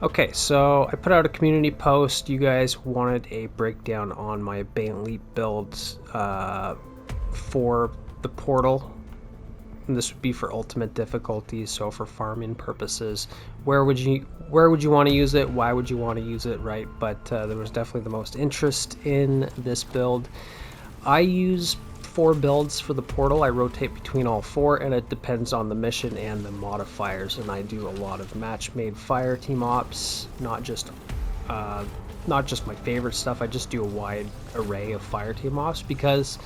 Okay, so I put out a community post. You guys wanted a breakdown on my Abeyant Leap builds for the portal. And this would be for ultimate difficulty, so for farming purposes. Where would you want to use it? Why would you want to use it, right? But there was definitely the most interest in this build. I use 4 builds for the portal. I rotate between all 4, and it depends on the mission and the modifiers. And I do a lot of Matchmade fire team ops, not just my favorite stuff. I just do a wide array of fire team ops because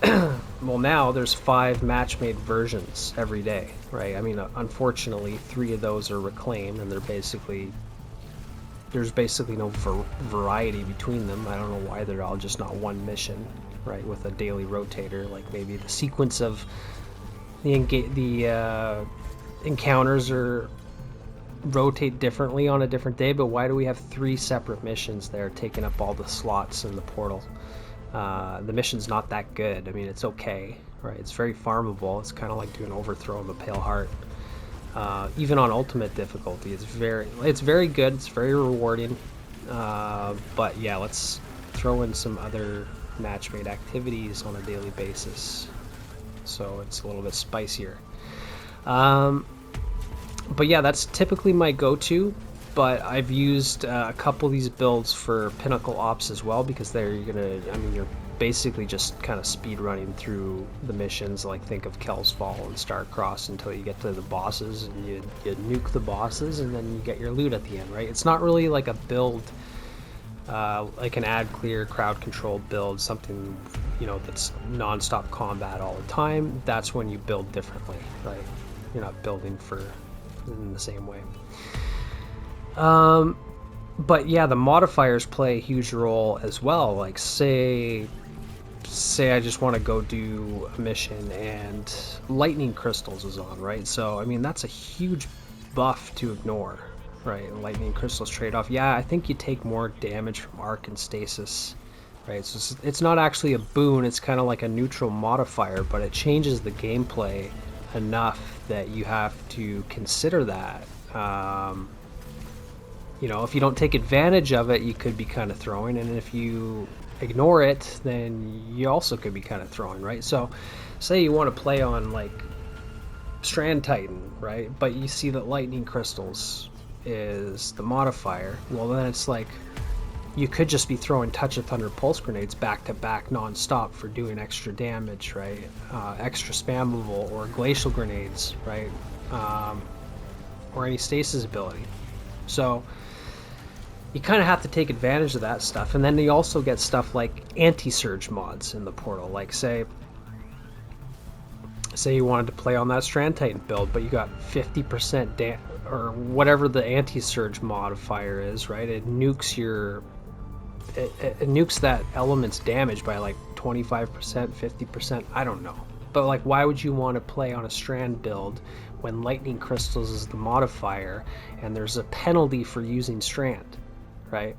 well, now there's 5 Matchmade versions every day, right? I mean, unfortunately 3 of those are reclaimed, and there's basically no variety between them. I don't know why they're all just not one mission, right, with a daily rotator. Like maybe the sequence of the encounters are rotate differently on a different day, but why do we have 3 separate missions there taking up all the slots in the portal? The mission's not that good. I mean, it's okay, right? It's very farmable. It's kind of like doing Overthrow of the Pale Heart. Even on ultimate difficulty, it's very good. It's very rewarding. But yeah, let's throw in some other Matchmade activities on a daily basis, so it's a little bit spicier. But yeah, that's typically my go-to. But I've used a couple of these builds for Pinnacle Ops as well, because you're basically just kind of speed running through the missions. Like think of Kel's Fall and Starcross until you get to the bosses, and you nuke the bosses, and then you get your loot at the end, right? It's not really like a build, like an ad clear, crowd control build, something that's non-stop combat all the time. That's when you build differently, right? You're not building in the same way. But yeah, the modifiers play a huge role as well. Like say I just want to go do a mission and lightning crystals is on, right? So I mean, that's a huge buff to ignore, right? Lightning crystals trade off. Yeah, I think you take more damage from arc and stasis, right? So it's not actually a boon, it's kind of like a neutral modifier, but it changes the gameplay enough that you have to consider that. If you don't take advantage of it, you could be kind of throwing, and if you ignore it, then you also could be kind of throwing, right? So say you want to play on like Strand Titan, right? But you see that lightning crystals is the modifier. Well, then it's like you could just be throwing Touch of Thunder pulse grenades back to back non-stop for doing extra damage, right? Extra spammable, or glacial grenades, right? Or any stasis ability. So you kind of have to take advantage of that stuff. And then you also get stuff like anti-surge mods in the portal. Like say you wanted to play on that Strand Titan build, but you got 50% or whatever the anti-surge modifier is, right? It nukes it nukes that element's damage by like 25%, 50%, I don't know. But like, why would you want to play on a Strand build when lightning crystals is the modifier and there's a penalty for using Strand, right?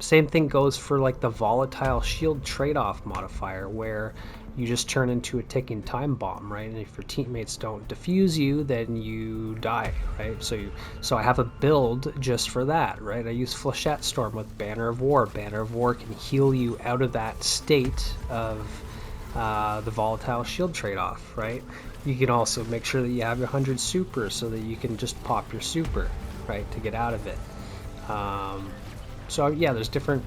Same thing goes for like the volatile shield trade-off modifier, where you just turn into a ticking time bomb, right? And if your teammates don't defuse you, then you die, right? So I have a build just for that, right? I use Flechette Storm with Banner of War. Banner of War can heal you out of that state of the volatile shield trade-off, right? You can also make sure that you have your 100 super so that you can just pop your super, right, to get out of it. So yeah, there's different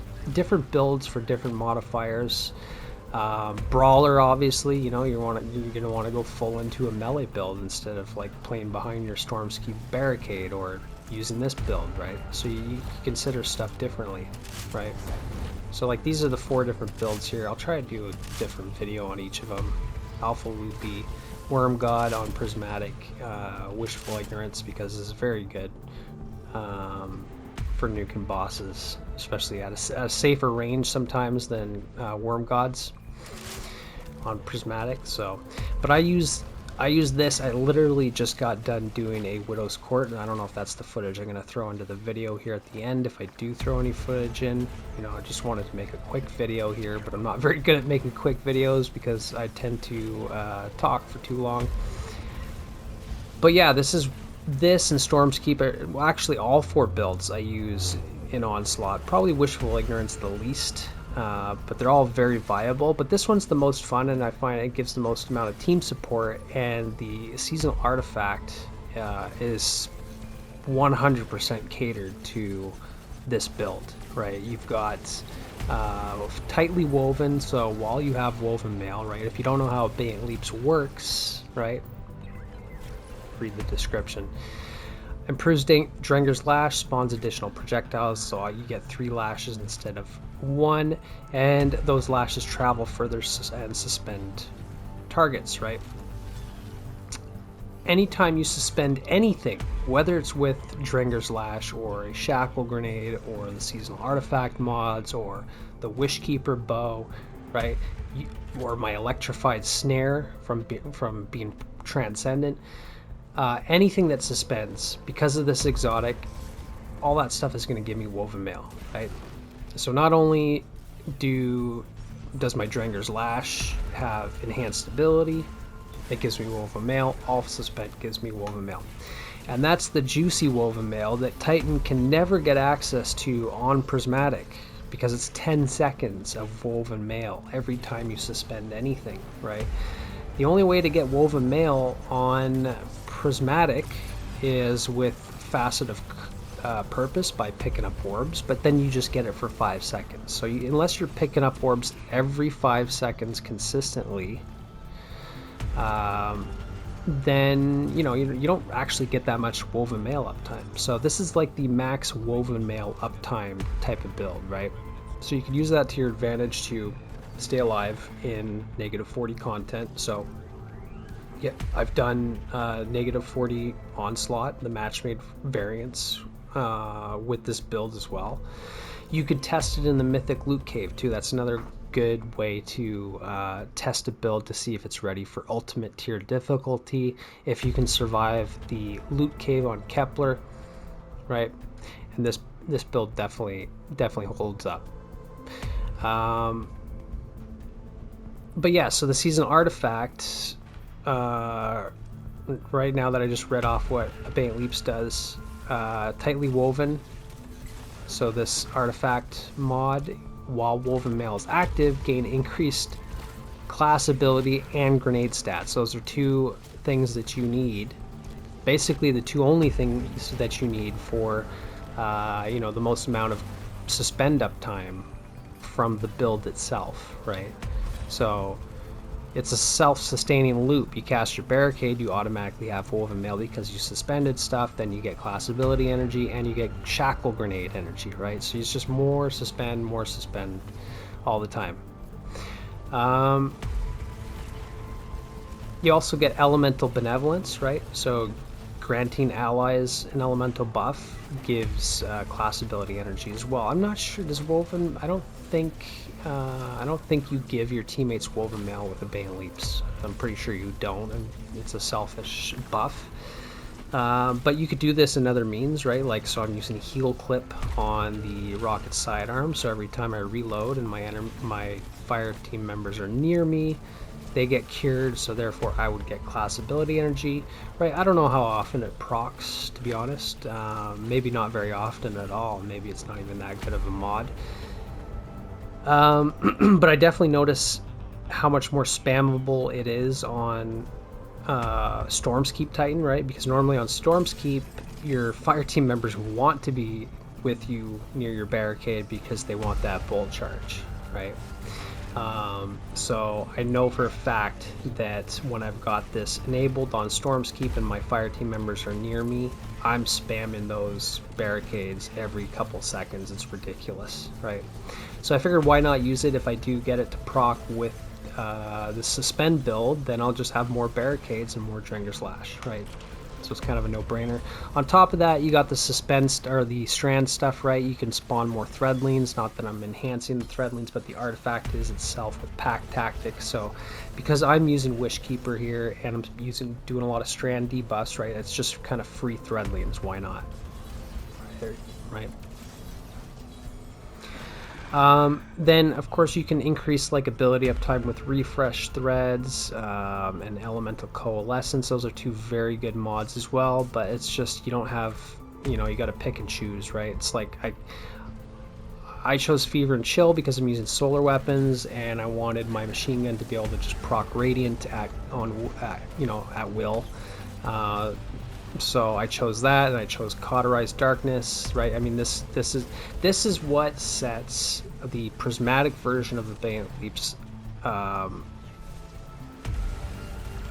builds for different modifiers. Brawler, obviously, you're gonna want to go full into a melee build instead of like playing behind your Stormskeep barricade or using this build, right? So you consider stuff differently, right? So like, these are the 4 different builds here. I'll try to do a different video on each of them. Alpha Loopy, Worm God on Prismatic, Wishful Ignorance, because it's very good for nuking bosses, especially at a safer range sometimes than Worm Gods on Prismatic. So, but I use this. I literally just got done doing a Widow's Court, and I don't know if that's the footage I'm going to throw into the video here at the end. If I do throw any footage in, I just wanted to make a quick video here, but I'm not very good at making quick videos because I tend to talk for too long. But yeah, this is this and Storm's Keep, well, actually all 4 builds I use in Onslaught. Probably Wishful Ignorance the least, but they're all very viable. But this one's the most fun, and I find it gives the most amount of team support, and the Seasonal Artifact is 100% catered to this build, right? You've got tightly woven, so while you have woven mail, right, if you don't know how Abeyant Leaps works, right, read the description. Improves Drenger's Lash, spawns additional projectiles, so you get 3 lashes instead of 1, and those lashes travel further and suspend targets, right? Anytime you suspend anything, whether it's with Drenger's Lash or a Shackle Grenade or the Seasonal Artifact mods or the Wishkeeper Bow, right, or my Electrified Snare from being Transcendent, anything that suspends, because of this exotic, all that stuff is going to give me Woven Mail, right? So not only does my Drenger's Lash have enhanced ability, it gives me Woven Mail, all Suspend gives me Woven Mail. And that's the juicy Woven Mail that Titan can never get access to on Prismatic, because it's 10 seconds of Woven Mail every time you suspend anything, right? The only way to get Woven Mail on Prismatic is with Facet of Purpose by picking up orbs, but then you just get it for 5 seconds. So unless you're picking up orbs every 5 seconds consistently, then you don't actually get that much Woven Mail uptime. So this is like the max Woven Mail uptime type of build, right? So you can use that to your advantage to stay alive in -40 content. So yeah, I've done -40 Onslaught, the Matchmade variants, with this build as well. You could test it in the Mythic Loot Cave too. That's another good way to test a build to see if it's ready for ultimate tier difficulty, if you can survive the Loot Cave on Kepler, right? And this build definitely holds up. But yeah, so the Season Artifact, right now that I just read off what Abeyant Leaps does, tightly woven. So this artifact mod, while Woven Mail is active, gain increased class ability and grenade stats. Those are 2 things that you need. Basically the 2 only things that you need for the most amount of suspend uptime from the build itself, right? So it's a self-sustaining loop. You cast your barricade, you automatically have Woven Mail because you suspended stuff, then you get class ability energy, and you get Shackle Grenade energy, right? So it's just more suspend all the time. You also get Elemental Benevolence, right? So granting allies an elemental buff gives class ability energy as well. I'm not sure, does Woven, I don't think you give your teammates Woven Mail with Abeyant Leaps. I'm pretty sure you don't, and it's a selfish buff. But you could do this in other means, right? Like, so I'm using Heal Clip on the Rocket Sidearm, so every time I reload and my fire team members are near me, they get cured, so therefore I would get class ability energy, right? I don't know how often it procs, to be honest. Maybe not very often at all. Maybe it's not even that good of a mod. But I definitely notice how much more spammable it is on Storm's Keep Titan, right? Because normally on Storm's Keep, your fire team members want to be with you near your barricade because they want that bolt charge, right? So I know for a fact that when I've got this enabled on Storm's Keep and my fire team members are near me, I'm spamming those barricades every couple seconds. It's ridiculous, right? So I figured, why not use it? If I do get it to proc with the Suspend build, then I'll just have more barricades and more Drenger's Lash, right? So it's kind of a no-brainer. On top of that, you got the Suspend or the Strand stuff, right? You can spawn more Threadlings. Not that I'm enhancing the Threadlings, but the artifact is itself with Pack Tactics. So because I'm using Wishkeeper here and I'm doing a lot of Strand debuffs, right? It's just kind of free Threadlings. Why not? Right. Then, of course, you can increase like ability uptime with refresh threads and elemental coalescence. Those are two very good mods as well, but it's just you don't have, you got to pick and choose, right? It's like I chose Fever and Chill because I'm using solar weapons, and I wanted my machine gun to be able to just proc Radiant at will. So I chose that, and I chose Cauterized Darkness, right? I mean, this is what sets the prismatic version of Abeyant Leaps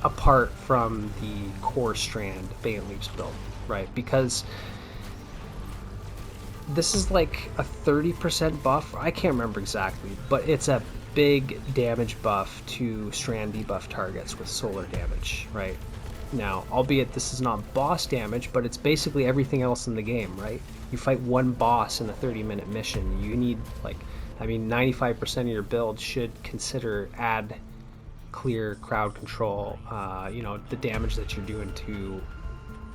apart from the core strand Abeyant Leaps build, right? Because this is like a 30% buff. I can't remember exactly, but it's a big damage buff to strand debuff targets with solar damage, right? Now, albeit this is not boss damage, but it's basically everything else in the game, right? You fight one boss in a 30-minute mission. You need, 95% of your build should consider add clear crowd control, the damage that you're doing to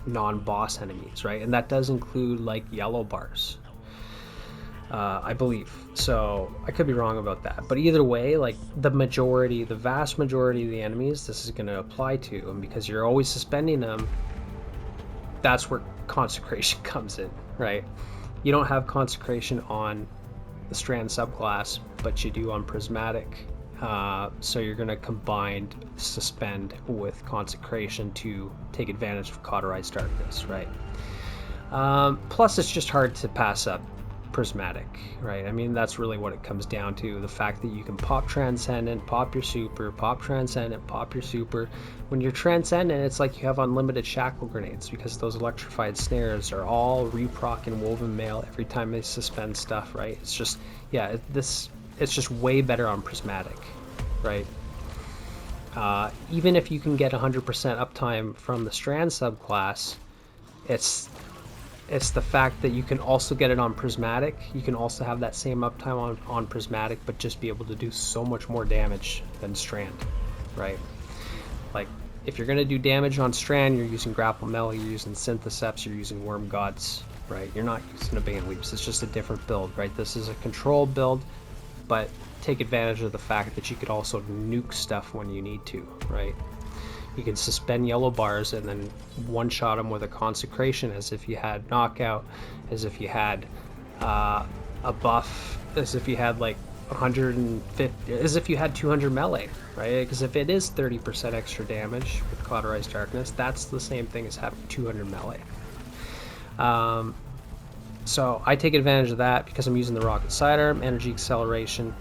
non-boss enemies, right? And that does include, yellow bars, I believe. So I could be wrong about that, but either way, the vast majority of the enemies this is going to apply to, and because you're always suspending them, that's where consecration comes in, right? You don't have consecration on the strand subclass, but you do on prismatic, so you're going to combine suspend with consecration to take advantage of cauterized darkness, right? Plus it's just hard to pass up prismatic, right? I mean, that's really what it comes down to. The fact that you can pop transcendent, pop your super, pop transcendent, pop your super. When you're transcendent, it's like you have unlimited shackle grenades, because those electrified snares are all reproc and woven mail every time they suspend stuff, right? It's just, yeah, it's just way better on prismatic, right? Even if you can get 100% uptime from the strand subclass, it's the fact that you can also get it on prismatic. You can also have that same uptime on prismatic, but just be able to do so much more damage than strand, right? Like, if you're going to do damage on strand, you're using grapple melee, you're using syntheseps, you're using worm gods, right? You're not using Abeyant Leaps. It's just a different build, right? This is a control build, but take advantage of the fact that you could also nuke stuff when you need to, right? You can suspend yellow bars and then one-shot them with a consecration, as if you had knockout, as if you had a buff, as if you had 150, as if you had 200 melee, right? Because if it is 30% extra damage with cauterized darkness, that's the same thing as having 200 melee. So I take advantage of that because I'm using the rocket sidearm, energy acceleration,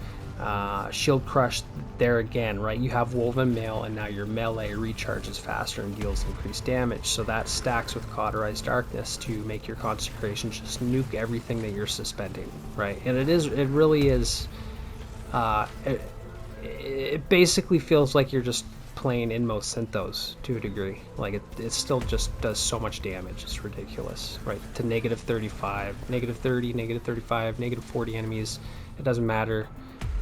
shield crush. There again, right, you have woven mail, and now your melee recharges faster and deals increased damage, so that stacks with cauterized darkness to make your consecration just nuke everything that you're suspending, right? And it really is, it basically feels like you're just playing Inmost Synthos to a degree. Like, it still just does so much damage, it's ridiculous, right? To negative 35, negative 30, negative 35, negative 40 enemies, it doesn't matter.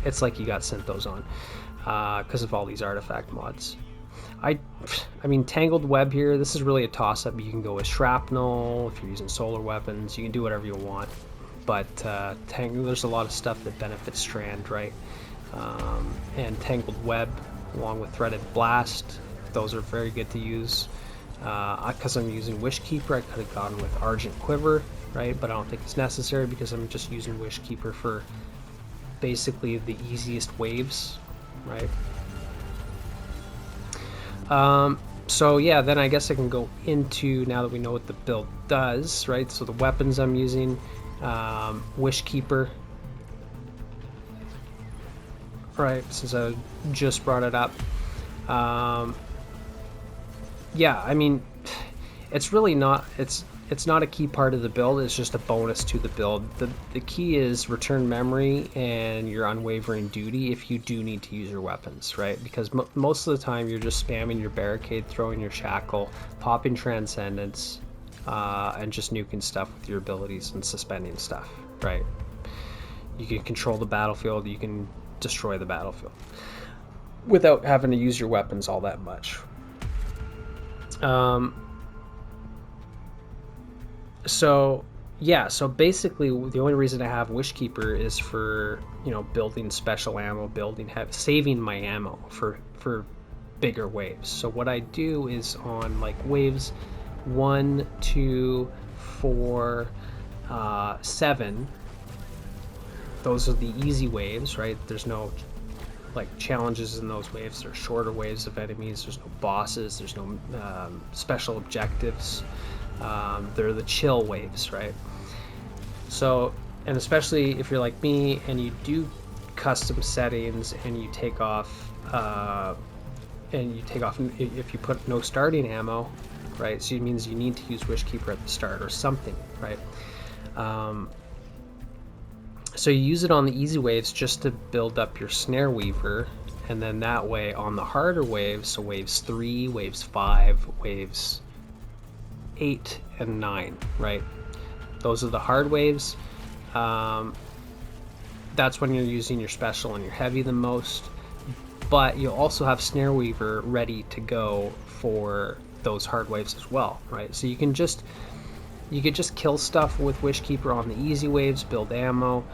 It's like you got Synthos on, because of all these artifact mods. I mean, Tangled Web here, this is really a toss-up. You can go with Shrapnel if you're using solar weapons. You can do whatever you want, but there's a lot of stuff that benefits Strand, right? And Tangled Web, along with Threaded Blast, those are very good to use. Because I'm using Wishkeeper, I could have gone with Argent Quiver, right? But I don't think it's necessary because I'm just using Wishkeeper for basically the easiest waves, right? So yeah, then I guess I can go into, now that we know what the build does, right? So the weapons I'm using, Wishkeeper, right, since I just brought it up. Yeah, I mean, it's really not, it's not a key part of the build, it's just a bonus to the build. The key is return memory and your unwavering duty if you do need to use your weapons, right? Because most of the time you're just spamming your barricade, throwing your shackle, popping transcendence, and just nuking stuff with your abilities and suspending stuff, right? You can control the battlefield, you can destroy the battlefield without having to use your weapons all that much. So Yeah, so basically the only reason I have Wishkeeper is for, you know, building special ammo, saving my ammo for bigger waves. So what I do is on like waves 1, 2, 4, 7, those are the easy waves, right? There's no like challenges in those waves. There's shorter waves of enemies. There's no bosses. There's no special objectives. They're the chill waves, right? So, and especially if you're like me and you do custom settings and you take off if you put no starting ammo, right? So it means you need to use Wishkeeper at the start or something, right? So you use it on the easy waves just to build up your Snare Weaver, and then that way on the harder waves, so waves 3, waves 5, waves 8 and 9, right? Those are the hard waves. That's when you're using your special and your heavy the most, but you'll also have Snare Weaver ready to go for those hard waves as well, right? So you could just kill stuff with Wishkeeper on the easy waves, build ammo,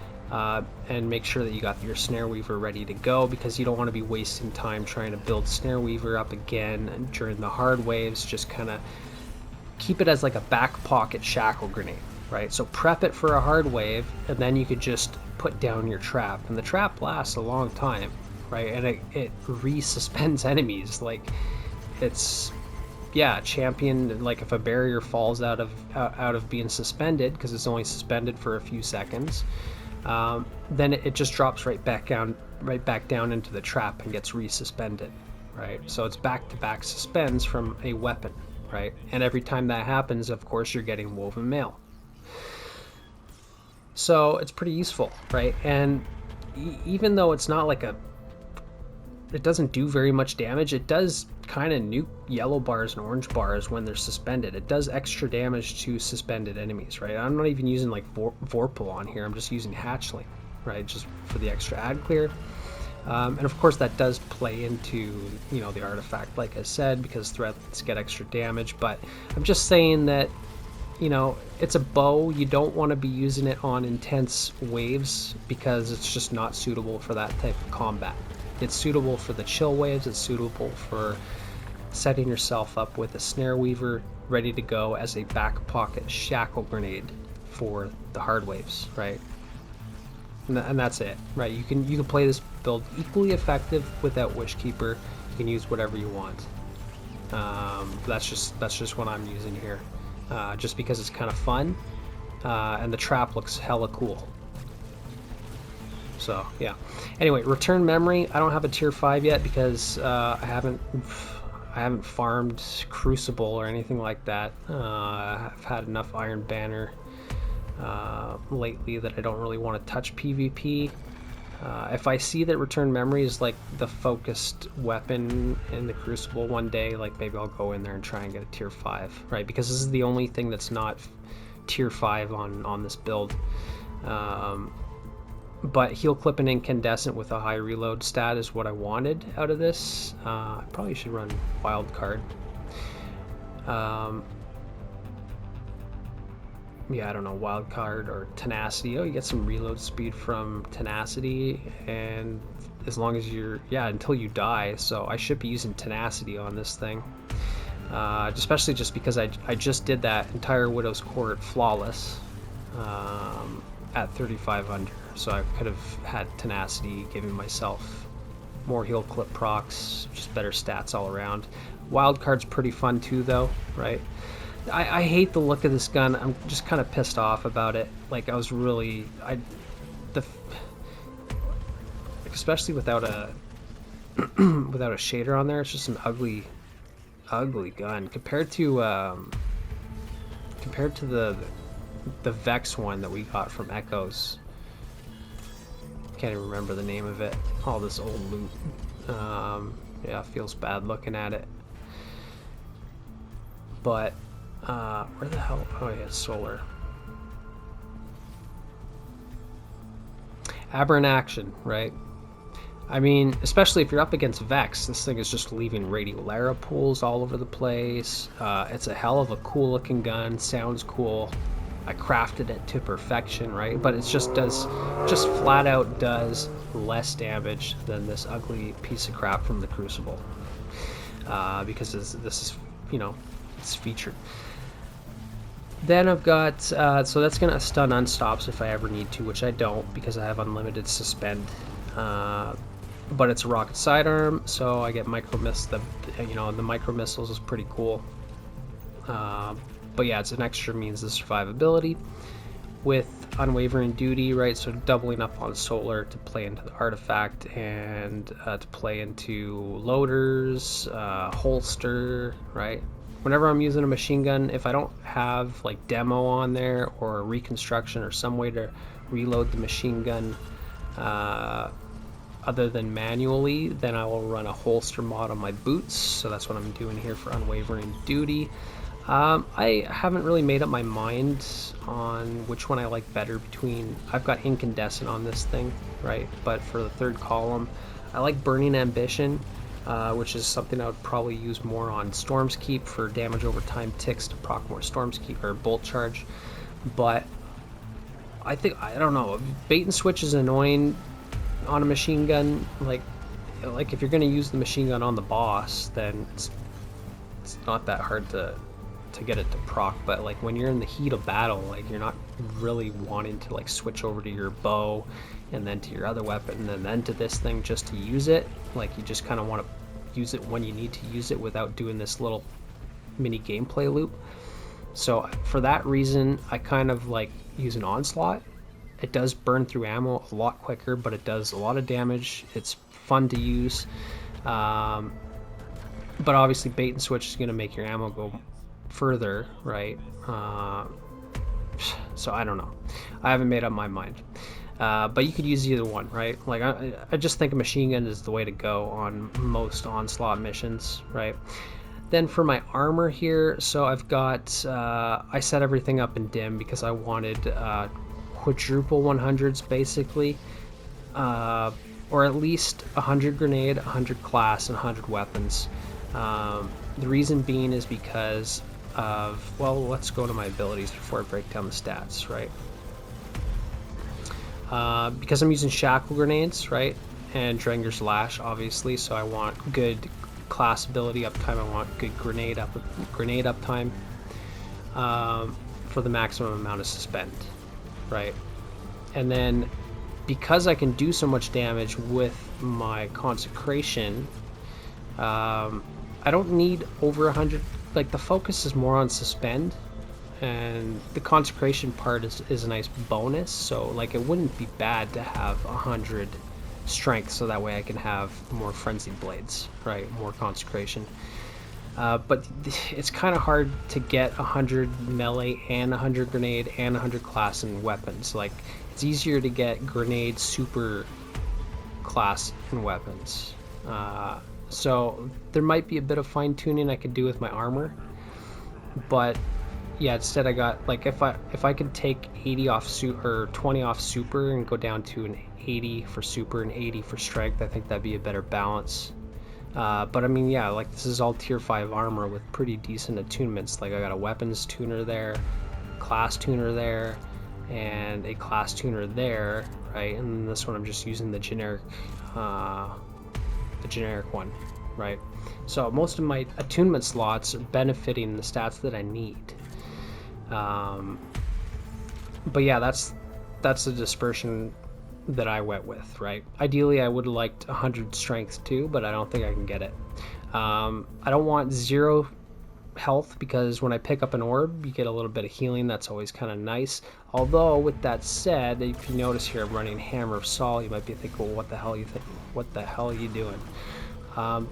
and make sure that you got your Snare Weaver ready to go, because you don't want to be wasting time trying to build Snare Weaver up again during the hard waves. Just kind of keep it as like a back pocket shackle grenade, right? So prep it for a hard wave, and then you could just put down your trap, and the trap lasts a long time, right? And it resuspends enemies. Like, it's, yeah, champion, like if a barrier falls out of being suspended, because it's only suspended for a few seconds, then it just drops right back down into the trap and gets resuspended, right? So it's back-to-back suspends from a weapon, right? And every time that happens, of course, you're getting woven mail. So it's pretty useful, right? And even though it's not like it doesn't do very much damage, it does kind of nuke yellow bars and orange bars when they're suspended. It does extra damage to suspended enemies, right? I'm not even using like Vorpal on here. I'm just using Hatchling, right? Just for the extra ad clear. And of course that does play into, you know, the artifact, like I said, because threats get extra damage. But I'm just saying that, you know, it's a bow. You don't want to be using it on intense waves because it's just not suitable for that type of combat. It's suitable for the chill waves. It's suitable for setting yourself up with a Snare Weaver ready to go as a back pocket shackle grenade for the hard waves, right? And that's it, right? You can play this build equally effective without Wishkeeper. You can use whatever you want. That's just what I'm using here, just because it's kind of fun, and the trap looks hella cool. So yeah. Anyway, return memory. I don't have a tier 5 yet because I haven't farmed Crucible or anything like that. I've had enough Iron Banner lately that I don't really want to touch PvP. If I see that return memory is like the focused weapon in the Crucible one day, like maybe I'll go in there and try and get a tier 5, right? Because this is the only thing that's not tier 5 on this build. But heal clip and incandescent with a high reload stat is what I wanted out of this. I probably should run wild card. Yeah, I don't know, wild card or tenacity. Oh, you get some reload speed from tenacity, and as long as you're, yeah, until you die. So I should be using tenacity on this thing, especially just because I just did that entire Widow's Court flawless at 35 under. So I could have had tenacity, giving myself more heal clip procs, just better stats all around. Wild card's pretty fun too, though, right? I hate the look of this gun. I'm just kind of pissed off about it. Like, I was really, especially without a without a shader on there. It's just an ugly gun compared to the Vex one that we got from Echoes. Can't even remember the name of it. All this old loot. Yeah, feels bad looking at it. But where the hell? Oh yeah, solar. Aberrant action, right? I mean, especially if you're up against Vex, this thing is just leaving Radiolara pools all over the place. It's a hell of a cool looking gun. Sounds cool. I crafted it to perfection, right? But it just flat out does less damage than this ugly piece of crap from the Crucible, because this is, you know, it's featured. Then I've got, so that's going to stun unstops if I ever need to, which I don't because I have unlimited Suspend. But it's a rocket sidearm, so I get micro miss. The micro missiles is pretty cool. But yeah, it's an extra means of survivability. With Unwavering Duty, right? So doubling up on Solar to play into the artifact and to play into loaders, holster, right? Whenever I'm using a machine gun, if I don't have like demo on there or reconstruction or some way to reload the machine gun other than manually, then I will run a holster mod on my boots. So that's what I'm doing here for Unwavering Duty. I haven't really made up my mind on which one I like better between. I've got Incandescent on this thing, right? But for the third column, I like Burning Ambition, which is something I would probably use more on Storm's Keep for damage over time ticks to proc more Storm's Keep or Bolt Charge. But I don't know, bait and switch is annoying on a machine gun. Like if you're going to use the machine gun on the boss, then it's not that hard to get it to proc. But like when you're in the heat of battle, like you're not really wanting to like switch over to your bow and then to your other weapon and then to this thing just to use it. Like you just kind of want to use it when you need to use it without doing this little mini gameplay loop. So for that reason, I kind of like use an Onslaught. It does burn through ammo a lot quicker, but it does a lot of damage. It's fun to use, but obviously bait and switch is going to make your ammo go further, right? So I don't know, I haven't made up my mind, but you could use either one, right? Like I just think a machine gun is the way to go on most Onslaught missions, right? Then for my armor here, so I've got I set everything up in dim because I wanted quadruple 100s basically, or at least 100 grenade, 100 class, and 100 weapons. The reason being is because of, well, let's go to my abilities before I break down the stats, right? Because I'm using shackle grenades, right, and Drenger's Lash, obviously, so I want good class ability uptime. I want good grenade uptime for the maximum amount of Suspend, right? And then because I can do so much damage with my Consecration, I don't need over 100. Like the focus is more on Suspend, and the Consecration part is a nice bonus. So like it wouldn't be bad to have 100 strength, so that way I can have more Frenzied Blades, right? More Consecration. But it's kind of hard to get 100 melee and 100 grenade and 100 class and weapons. Like it's easier to get grenade, super class, and weapons. So there might be a bit of fine tuning I could do with my armor, but yeah, instead I got, like, if I could take 80 off or 20 off super and go down to an 80 for super and 80 for strength, I think that'd be a better balance. But I mean, yeah, like this is all tier 5 armor with pretty decent attunements. Like I got a weapons tuner there, class tuner there, and a class tuner there, right? And this one I'm just using the generic one, right? So most of my attunement slots are benefiting the stats that I need. But yeah, that's the dispersion that I went with, right? Ideally I would have liked 100 strength too, but I don't think I can get it. I don't want 0 health, because when I pick up an orb you get a little bit of healing. That's always kind of nice. Although with that said, if you notice here I'm running Hammer of Saul, you might be thinking, well, what the hell are you doing?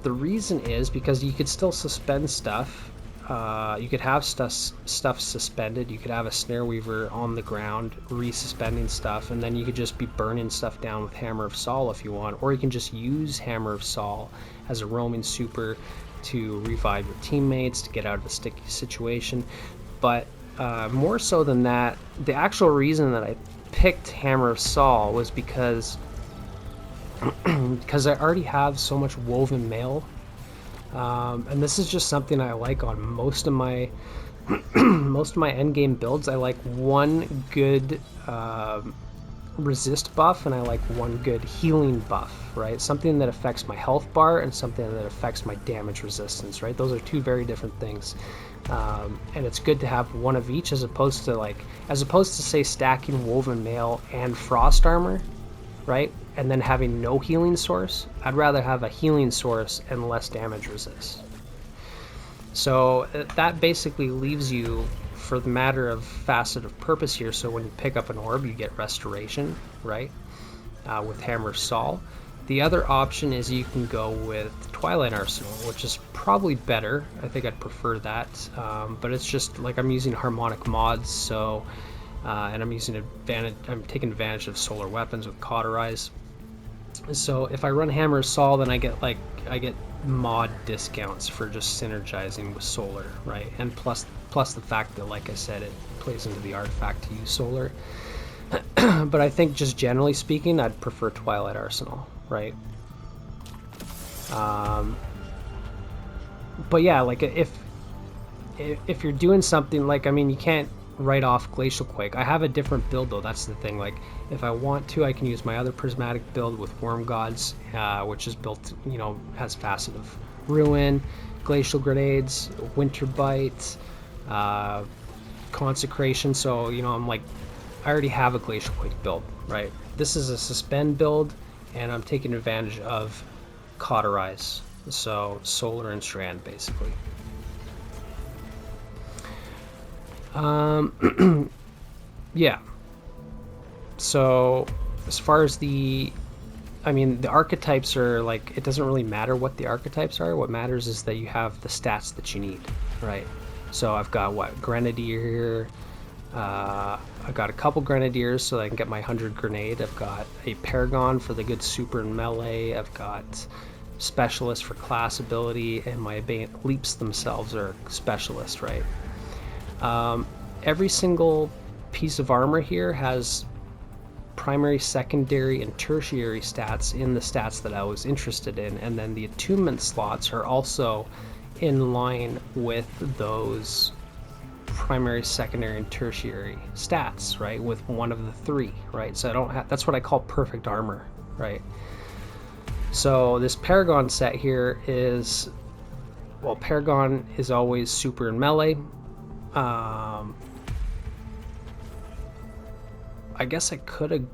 The reason is because you could still suspend stuff. You could have stuff suspended. You could have a Snare Weaver on the ground resuspending stuff, and then you could just be burning stuff down with Hammer of Saul if you want, or you can just use Hammer of Saul as a roaming super to revive your teammates to get out of a sticky situation. But more so than that, the actual reason that I picked Hammer of Saul was because I already have so much woven mail, and this is just something I like on most of my most of my endgame builds, I like one good resist buff, and I like one good healing buff, right? Something that affects my health bar and something that affects my damage resistance, right? Those are two very different things. And it's good to have one of each, as opposed to say stacking woven mail and frost armor, right? And then having no healing source. I'd rather have a healing source and less damage resist. So that basically leaves you, for the matter of facet of purpose here, so when you pick up an orb, you get restoration, right? With Hammer Sol. The other option is you can go with Twilight Arsenal, which is probably better. I think I'd prefer that, but it's just like I'm using harmonic mods, so and I'm taking advantage of solar weapons with Cauterize. So if I run Hammer Sol, then I get mod discounts for just synergizing with solar, right? And plus the fact that, like I said, it plays into the artifact to use solar. But I think just generally speaking, I'd prefer Twilight Arsenal, right? But yeah, like if you're doing something like, I mean, you can't write off Glacial Quake. I have a different build though, that's the thing. Like if I want to, I can use my other Prismatic build with Worm Gods, which is built, has Facet of Ruin, Glacial Grenades, Winter Bite, Consecration. So I'm like, I already have a Glacial Quake build, right? This is a Suspend build, and I'm taking advantage of Cauterize, so Solar and Strand basically. Yeah, so as far as the archetypes are, like, it doesn't really matter what the archetypes are. What matters is that you have the stats that you need, right? So I've got Grenadier here. I've got a couple Grenadiers so that I can get my 100 grenade. I've got a Paragon for the good super and melee. I've got Specialist for class ability, and my Abeyant leaps themselves are Specialist, right? Every single piece of armor here has primary, secondary, and tertiary stats in the stats that I was interested in, and then the attunement slots are also in line with those primary, secondary, and tertiary stats, right? With one of the three, right? So I don't have, that's what I call perfect armor, right? So this Paragon set here is, well, Paragon is always super and melee. I guess I could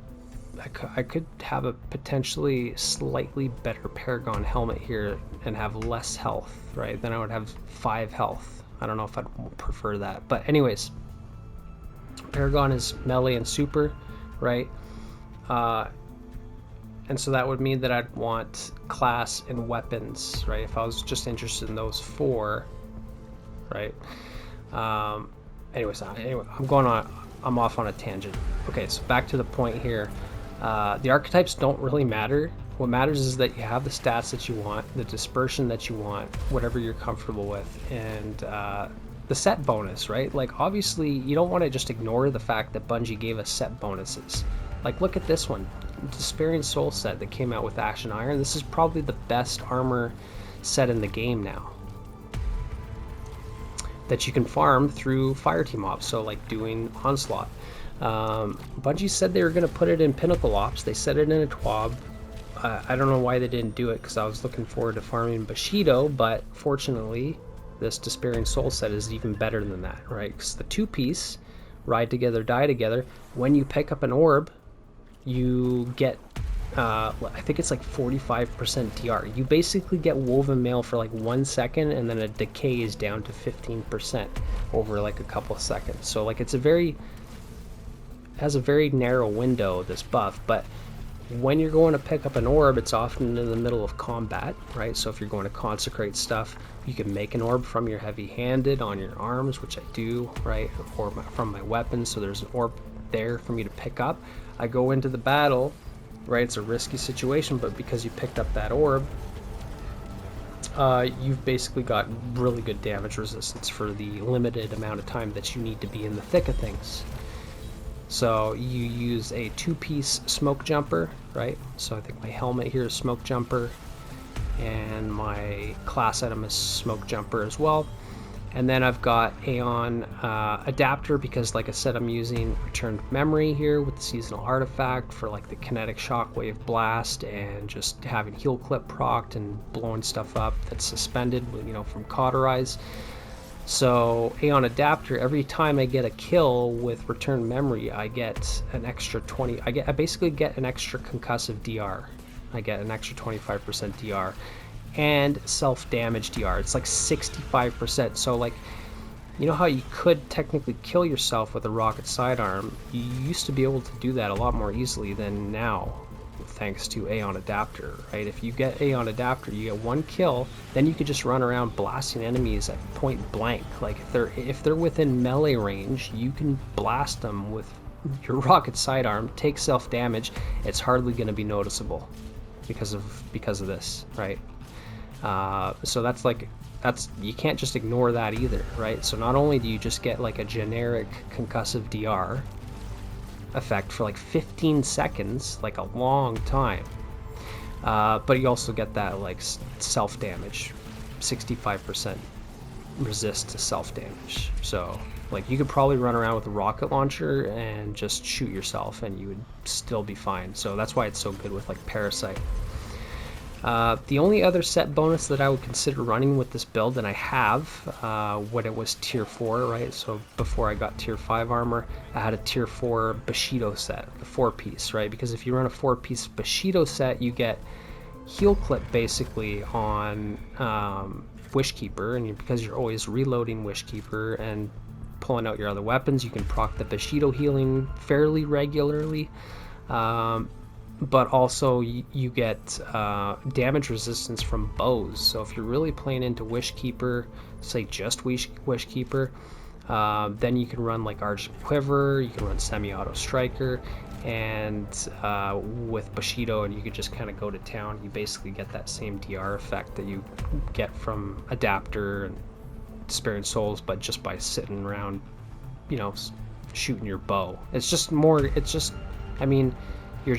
have a potentially slightly better Paragon helmet here and have less health, right? Then I would have 5 health. I don't know if I'd prefer that, but anyways, Paragon is melee and super, right? And so that would mean that I'd want class and weapons, right? If I was just interested in those 4, right? Anyways, I'm off on a tangent. Okay, so back to the point here. The archetypes don't really matter. What matters is that you have the stats that you want, the dispersion that you want, whatever you're comfortable with, and the set bonus, right? Like, obviously, you don't want to just ignore the fact that Bungie gave us set bonuses. Like, look at this one, Despairing Soul set that came out with Ash and Iron. This is probably the best armor set in the game now that you can farm through fire team ops, so like doing Onslaught. Bungie said they were going to put it in Pinnacle Ops. They said it in a TWAB. I don't know why they didn't do it, because I was looking forward to farming Bushido, but fortunately this Despairing Soul set is even better than that, right? Because the 2-piece, Ride Together, Die Together, when you pick up an orb, you get I think it's like 45% DR. You basically get woven mail for like 1 second, and then a decay is down to 15% over like a couple of seconds. So like has a very narrow window, this buff, but when you're going to pick up an orb, it's often in the middle of combat, right? So if you're going to consecrate stuff, you can make an orb from your heavy-handed on your arms, which I do, right? Or from my weapons, so there's an orb there for me to pick up. I go into the battle, right? It's a risky situation, but because you picked up that orb, you've basically got really good damage resistance for the limited amount of time that you need to be in the thick of things. So you use a 2-piece Smoke Jumper, right? So I think my helmet here is Smoke Jumper, and my class item is Smoke Jumper as well. And then I've got AION adapter because, like I said, I'm using returned memory here with the seasonal artifact for like the kinetic shockwave blast and just having heal clip procced and blowing stuff up that's suspended, you know, from cauterize. So AION adapter, every time I get a kill with return memory, I get an extra 20. I basically get an extra concussive DR. I get an extra 25% DR and self-damage DR. It's like 65%. So like, you know how you could technically kill yourself with a rocket sidearm? You used to be able to do that a lot more easily than now, thanks to AION adapter, right? If you get AION adapter, you get one kill, then you could just run around blasting enemies at point blank. Like if they're within melee range, you can blast them with your rocket sidearm, take self-damage. It's hardly going to be noticeable because of this, right? So that's you can't just ignore that either, right? So not only do you just get like a generic concussive DR effect for like 15 seconds, like a long time, but you also get that like self-damage, 65% resist to self-damage. So like you could probably run around with a rocket launcher and just shoot yourself and you would still be fine. So that's why it's so good with like Parasite. The only other set bonus that I would consider running with this build, and I have when it was tier 4, right? So before I got tier 5 armor, I had a tier 4 Bushido set, the 4-piece, right? Because if you run a 4-piece Bushido set, you get heal clip basically on Wishkeeper, and because you're always reloading Wishkeeper and pulling out your other weapons, you can proc the Bushido healing fairly regularly. But also you get damage resistance from bows. So if you're really playing into Wishkeeper, say just Wishkeeper, then you can run like Argent Quiver, you can run Semi-Auto Striker, and with Bushido, and you could just kind of go to town. You basically get that same DR effect that you get from Adapter and Sparing Souls, but just by sitting around, you know, shooting your bow. It's just more, I mean, you're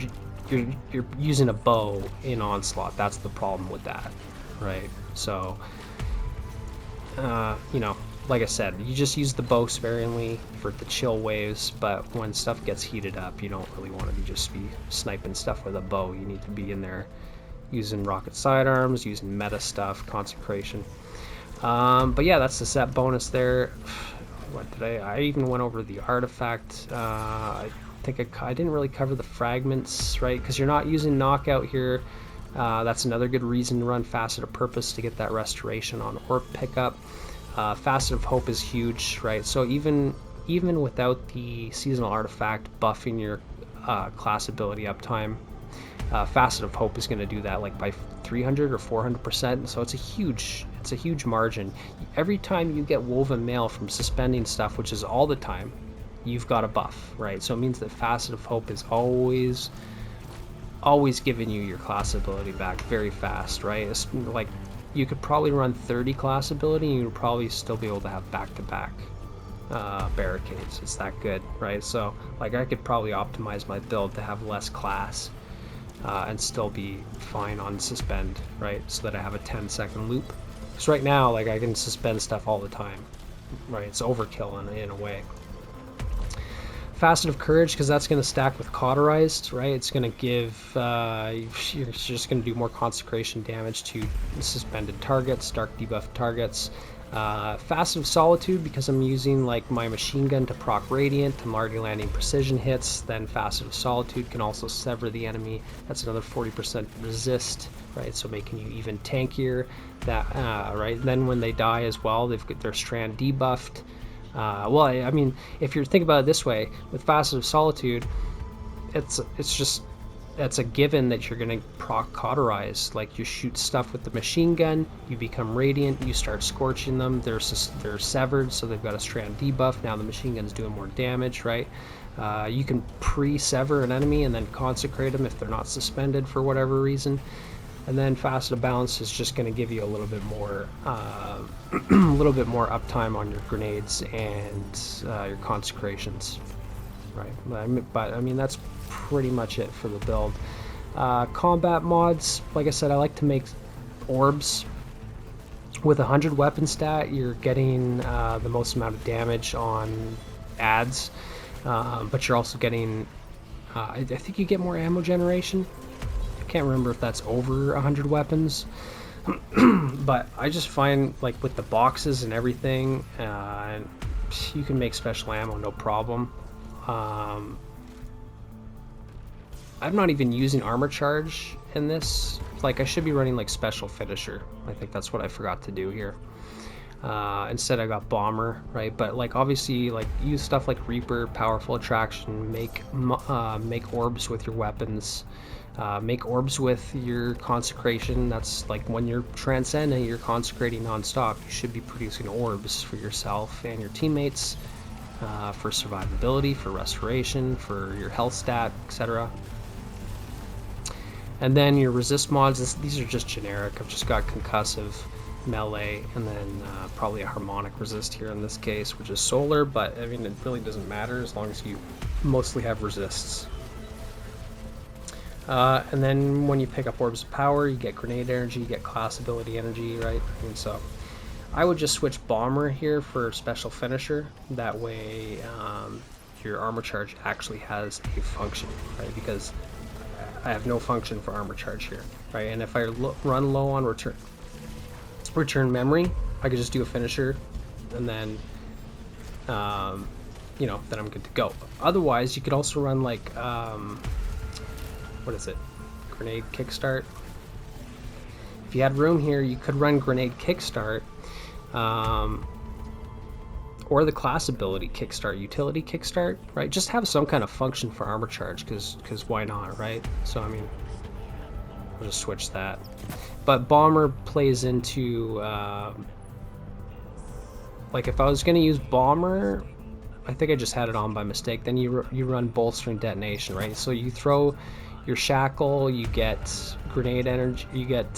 using a bow in Onslaught. That's the problem with that, right? So you know, like I said, you just use the bow sparingly for the chill waves, but when stuff gets heated up, you don't really want to just be sniping stuff with a bow. You need to be in there using rocket sidearms, using meta stuff, consecration. But yeah, that's the set bonus there. What did I even went over the artifact. I think I didn't really cover the fragments, right? Because you're not using knockout here. That's another good reason to run Facet of Purpose, to get that restoration on orb pickup. Facet of Hope is huge, right? So even without the seasonal artifact buffing your class ability uptime, Facet of Hope is going to do that like by 300 or 400%. So it's a huge margin. Every time you get Woven Mail from suspending stuff, which is all the time, you've got a buff, right? So it means that Facet of Hope is always giving you your class ability back very fast, right? It's like you could probably run 30 class ability and you would probably still be able to have back-to-back barricades. It's that good, right? So like I could probably optimize my build to have less class and still be fine on Suspend, right? So that I have a 10-second loop. Because right now, like I can suspend stuff all the time, right? It's overkill in a way. Facet of Courage, because that's going to stack with Cauterized, right? It's going to give, you're just going to do more consecration damage to suspended targets, dark debuff targets. Facet of Solitude, because I'm using like my machine gun to proc Radiant, to already landing precision hits, then Facet of Solitude can also sever the enemy. That's another 40% resist, right? So making you even tankier. That right? Then when they die as well, they've got their strand debuffed. Well, I mean, if you're thinking about it this way, with Facet of Solitude, it's a given that you're going to proc Cauterize. Like, you shoot stuff with the machine gun, you become Radiant, you start scorching them, they're severed, so they've got a strand debuff. Now the machine gun's doing more damage, right? You can pre-sever an enemy and then consecrate them if they're not suspended for whatever reason. And then Facet of Balance is just going to give you a little bit more uptime on your grenades and your consecrations, right? But I mean that's pretty much it for the build. Combat mods, like I said, I like to make orbs With 100 weapon stat, you're getting the most amount of damage on adds, but you're also getting, I think you get more ammo generation. I can't remember if that's over 100 weapons, but I just find, like, with the boxes and everything, you can make special ammo no problem. I'm not even using armor charge in this. Like, I should be running like special finisher. I think that's what I forgot to do here. Instead I got bomber, right? But like, obviously, like, use stuff like Reaper, powerful attraction, make orbs with your weapons, make orbs with your consecration. That's like when you're transcending, you're consecrating non-stop. You should be producing orbs for yourself and your teammates, for survivability, for restoration, for your health stat, etc. And then your resist mods, these are just generic. I've just got concussive, melee, and then probably a harmonic resist here in this case, which is solar, but I mean, it really doesn't matter as long as you mostly have resists. And then when you pick up orbs of power, you get grenade energy, you get class ability energy, right? And so I would just switch bomber here for special finisher. That way your armor charge actually has a function, right? Because I have no function for armor charge here, right? And if I run low on return memory, I could just do a finisher, and then you know, then I'm good to go. Otherwise, you could also run like what is it? Grenade kickstart. If you had room here, you could run grenade kickstart, or the class ability kickstart, utility kickstart, right? Just have some kind of function for armor charge, because why not, right? So I mean, I'll just switch that. But bomber plays into like, if I was going to use bomber, I think I just had it on by mistake. Then you run bolstering detonation, right? So you throw your shackle, you get grenade energy, you get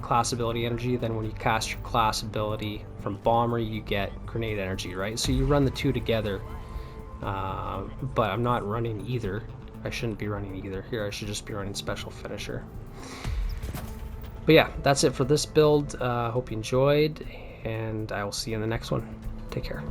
class ability energy. Then when you cast your class ability from bomber, you get grenade energy, right? So you run the two together. But I'm not running either. I shouldn't be running either here. I should just be running special finisher. But yeah, that's it for this build. Hope you enjoyed, and I will see you in the next one. Take care.